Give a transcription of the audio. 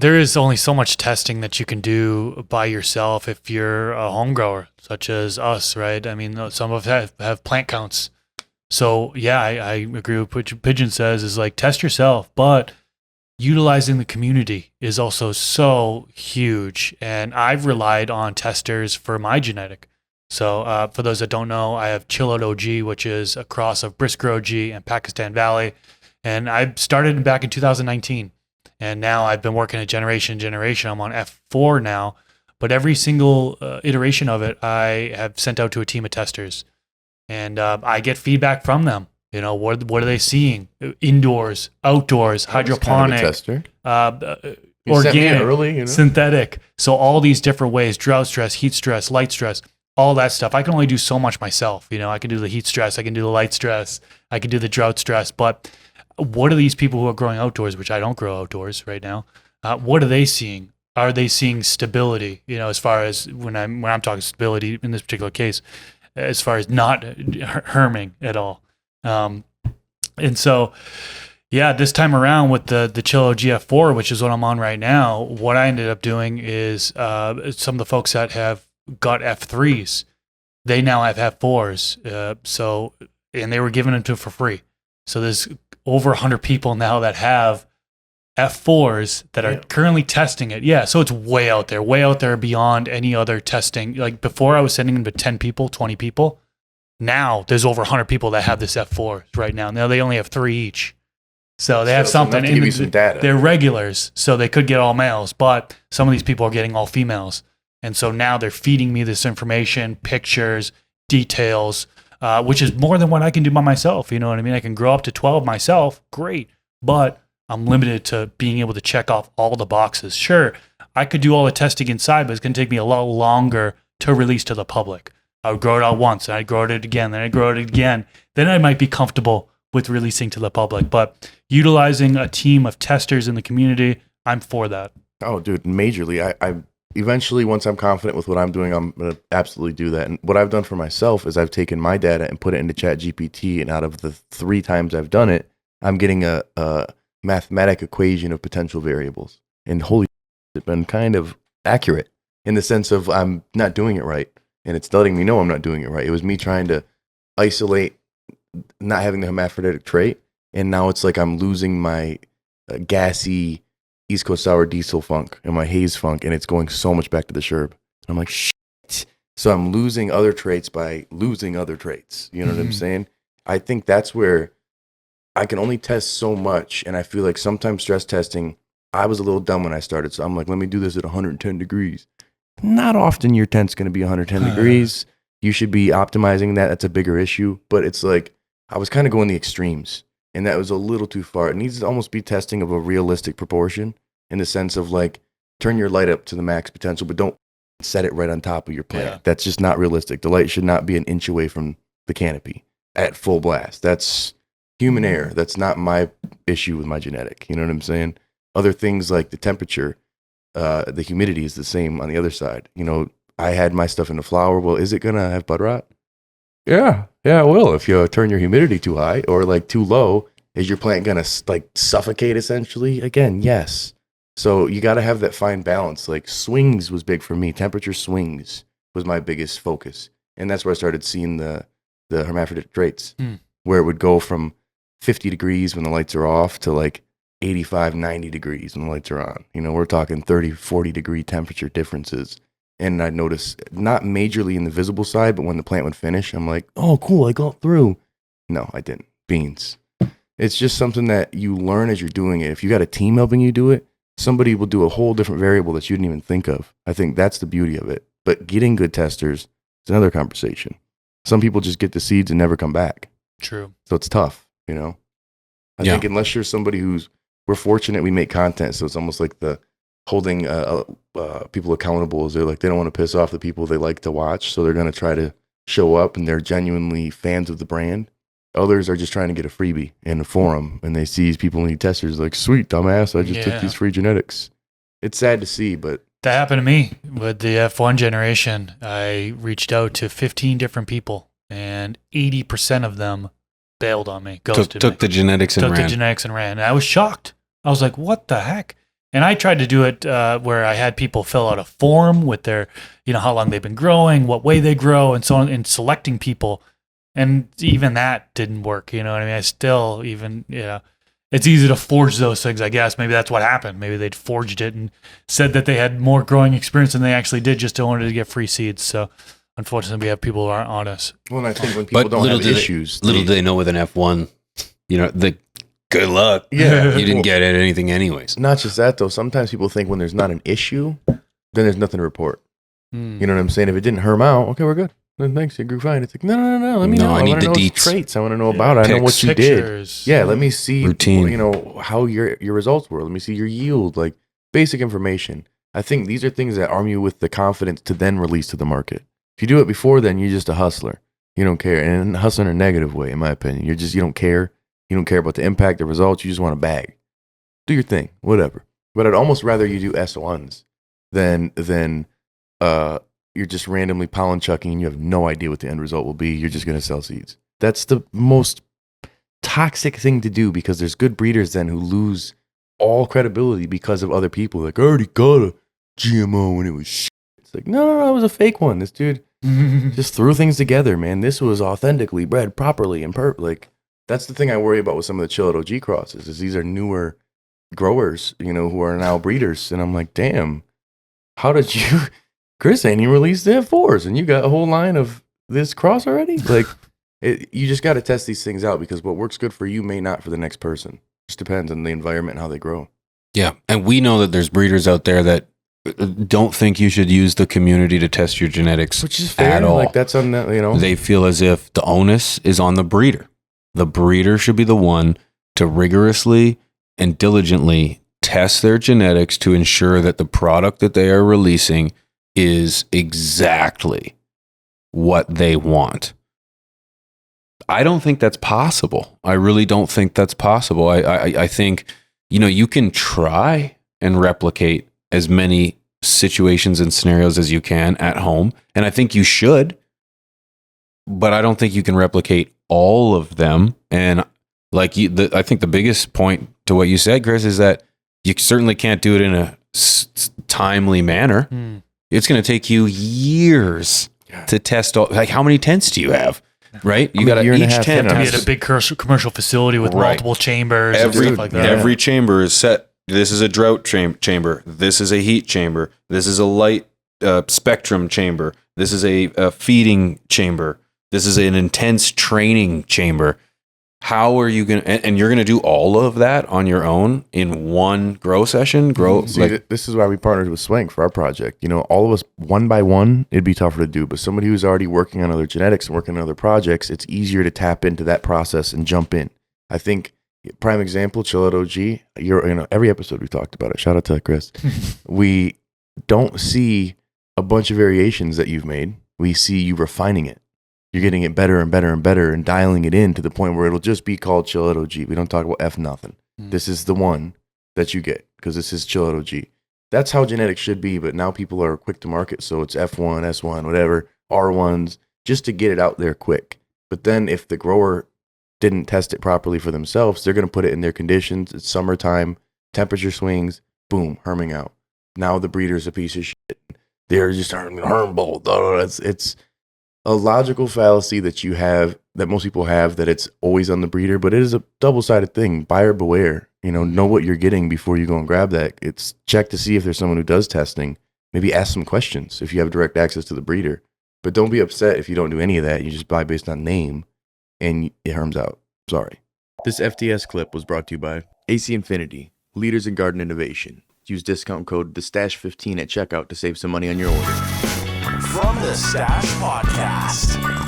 there is only so much testing that you can do by yourself if you're a home grower, such as us, right? I mean, some of us have plant counts. So yeah, I agree with what Pigeon says is like test yourself, but utilizing the community is also so huge. And I've relied on testers for my genetic. So for those that don't know, I have Chillout OG, which is a cross of Brisker OG and Pakistan Valley. And I started back in 2019. And now I've been working at generation. I'm on F4 now. But every single iteration of it, I have sent out to a team of testers. And I get feedback from them. You know, what are they seeing? Indoors, outdoors, hydroponic, tester. organic, early, synthetic. So all these different ways, drought stress, heat stress, light stress, all that stuff. I can only do so much myself. You know, I can do the heat stress, I can do the light stress, I can do the drought stress. But what are these people who are growing outdoors, which I don't grow outdoors right now? What are they seeing? Are they seeing stability? You know, as far as when I'm talking stability in this particular case, as far as not herming at all. And so, yeah, this time around with the Chillout GF4, which is what I'm on right now, what I ended up doing is some of the folks that have got F3s, they now have F4s. So, and they were giving them to for free. So there's over 100 people now that have F4s that are currently testing it. Yeah, so it's way out there beyond any other testing. Like before I was sending them to 10 people, 20 people. Now there's over 100 people that have this F4 right now. Now they only have 3 each. So they have something. To give you some data. They're regulars, so they could get all males, but some of these people are getting all females. And so now they're feeding me this information, pictures, details, which is more than what I can do by myself. You know what I mean? I can grow up to 12 myself. Great. But I'm limited to being able to check off all the boxes. Sure, I could do all the testing inside, but it's going to take me a lot longer to release to the public. I would grow it out once, and I'd grow it again, then I'd grow it again. Then I might be comfortable with releasing to the public. But utilizing a team of testers in the community, I'm for that. Oh, dude, majorly. I eventually, once I'm confident with what I'm doing, I'm going to absolutely do that. And what I've done for myself is I've taken my data and put it into ChatGPT, and out of the 3 times I've done it, I'm getting a mathematic equation of potential variables. And holy shit, it's been kind of accurate in the sense of I'm not doing it right. And it's letting me know I'm not doing it right. It was me trying to isolate not having the hermaphroditic trait. And now it's like I'm losing my gassy East Coast sour diesel funk and my haze funk. And it's going so much back to the Sherb. I'm like, shit. So I'm losing other traits by losing other traits. You know what I'm saying? I think that's where I can only test so much. And I feel like sometimes stress testing, I was a little dumb when I started. So I'm like, let me do this at 110 degrees. Not often your tent's going to be 110 degrees. You should be optimizing that. That's a bigger issue. But it's like, I was kind of going the extremes. And that was a little too far. It needs to almost be testing of a realistic proportion in the sense of like, turn your light up to the max potential, but don't set it right on top of your plant. Yeah. That's just not realistic. The light should not be an inch away from the canopy at full blast. That's human error. That's not my issue with my genetic. You know what I'm saying? Other things like the temperature, the humidity is the same on the other side. You know, I had my stuff in the flower. Well, is it going to have bud rot? Yeah, it will. If you turn your humidity too high or like too low, is your plant going to like suffocate essentially? Again, yes. So you got to have that fine balance. Like swings was big for me. Temperature swings was my biggest focus. And that's where I started seeing the hermaphroditic traits, where it would go from 50 degrees when the lights are off to like 85, 90 degrees when the lights are on. You know, we're talking 30, 40 degree temperature differences. And I noticed not majorly in the visible side, but when the plant would finish, I'm like, oh, cool, I got through. No, I didn't. Beans. It's just something that you learn as you're doing it. If you got a team helping you do it, somebody will do a whole different variable that you didn't even think of. I think that's the beauty of it. But getting good testers is another conversation. Some people just get the seeds and never come back. True. So it's tough, you know? I think unless you're somebody who's, we're fortunate we make content, so it's almost like the holding people accountable is they're like, they don't want to piss off the people they like to watch, so they're going to try to show up and they're genuinely fans of the brand. Others are just trying to get a freebie in a forum, and they see these people need testers like, sweet, dumbass, I just took these free genetics. It's sad to see, but... That happened to me with the F1 generation. I reached out to 15 different people, and 80% of them bailed on me, ghosted me. Took the genetics and ran. And I was shocked. I was like, what the heck? And I tried to do it where I had people fill out a form with their, how long they've been growing, what way they grow, and so on, and selecting people. And even that didn't work. You know what I mean? I still it's easy to forge those things, I guess. Maybe that's what happened. Maybe they'd forged it and said that they had more growing experience than they actually did just in order to get free seeds. So unfortunately, we have people who aren't honest. Well, and I think when people don't have issues. Little do they know with an F1, the good luck. Yeah. You didn't get anything anyways. Not just that, though. Sometimes people think when there's not an issue, then there's nothing to report. You know what I'm saying? If it didn't herm out, okay, we're good. Then thanks, you grew fine. It's like, no. Let me know. I need want to the know deets. Traits. I want to know about it. I know what you Pictures. did. Yeah, let me see Routine. how your results were. Let me see your yield, like basic information. I think these are things that arm you with the confidence to then release to the market. If you do it before then, you're just a hustler. You don't care. And hustling in a negative way, in my opinion. You don't care. You don't care about the impact, the results. You just want to bag. Do your thing, whatever. But I'd almost rather you do S1s than you're just randomly pollen chucking and you have no idea what the end result will be. You're just going to sell seeds. That's the most toxic thing to do, because there's good breeders then who lose all credibility because of other people. Like, I already got a GMO and it was shit. It's like, no, it was a fake one. This dude just threw things together, man. This was authentically bred properly and like, that's the thing I worry about with some of the Chilled OG crosses, is these are newer growers, who are now breeders. And I'm like, damn, how did you... Chris, and you released the F4s and you got a whole line of this cross already? Like, you just got to test these things out, because what works good for you may not for the next person. It just depends on the environment and how they grow. Yeah. And we know that there's breeders out there that don't think you should use the community to test your genetics, which is fair. At all. Like, that's on that, They feel as if the onus is on the breeder. The breeder should be the one to rigorously and diligently test their genetics to ensure that the product that they are releasing is exactly what they want. I don't think that's possible. I really don't think that's possible. I think, you can try and replicate as many situations and scenarios as you can at home. And I think you should, but I don't think you can replicate all of them. And I think the biggest point to what you said, Chris, is that you certainly can't do it in a timely manner. It's going to take you years to test all. Like, how many tents do you have? Right? You got each tent to be at a big commercial facility with multiple chambers and stuff like that. Every chamber is set. This is a drought chamber. This is a heat chamber. This is a light spectrum chamber. This is a feeding chamber. This is an intense training chamber. How are you going to, and you're going to do all of that on your own in one grow session? This is why we partnered with Swank for our project. All of us one by one, it'd be tougher to do, but somebody who's already working on other genetics and working on other projects, it's easier to tap into that process and jump in. I think prime example, Chilled OG, every episode we've talked about it. Shout out to Chris. We don't see a bunch of variations that you've made. We see you refining it. You're getting it better and better and better and dialing it in to the point where it'll just be called Chilled OG. We don't talk about F nothing. This is the one that you get because this is Chilled OG. That's how genetics should be, but now people are quick to market. So it's F1, S1, whatever, R1s, just to get it out there quick. But then if the grower didn't test it properly for themselves, they're going to put it in their conditions. It's summertime, temperature swings, boom, herming out. Now the breeder's a piece of shit. They're just hermable. It's a logical fallacy that you have, that most people have, that it's always on the breeder, but it is a double-sided thing. Buyer beware. Know what you're getting before you go and grab that. It's check to see if there's someone who does testing. Maybe ask some questions if you have direct access to the breeder. But don't be upset if you don't do any of that. You just buy based on name, and it herms out. Sorry. This FTS clip was brought to you by AC Infinity, leaders in garden innovation. Use discount code TheStash15 at checkout to save some money on your order. From the Stash Podcast.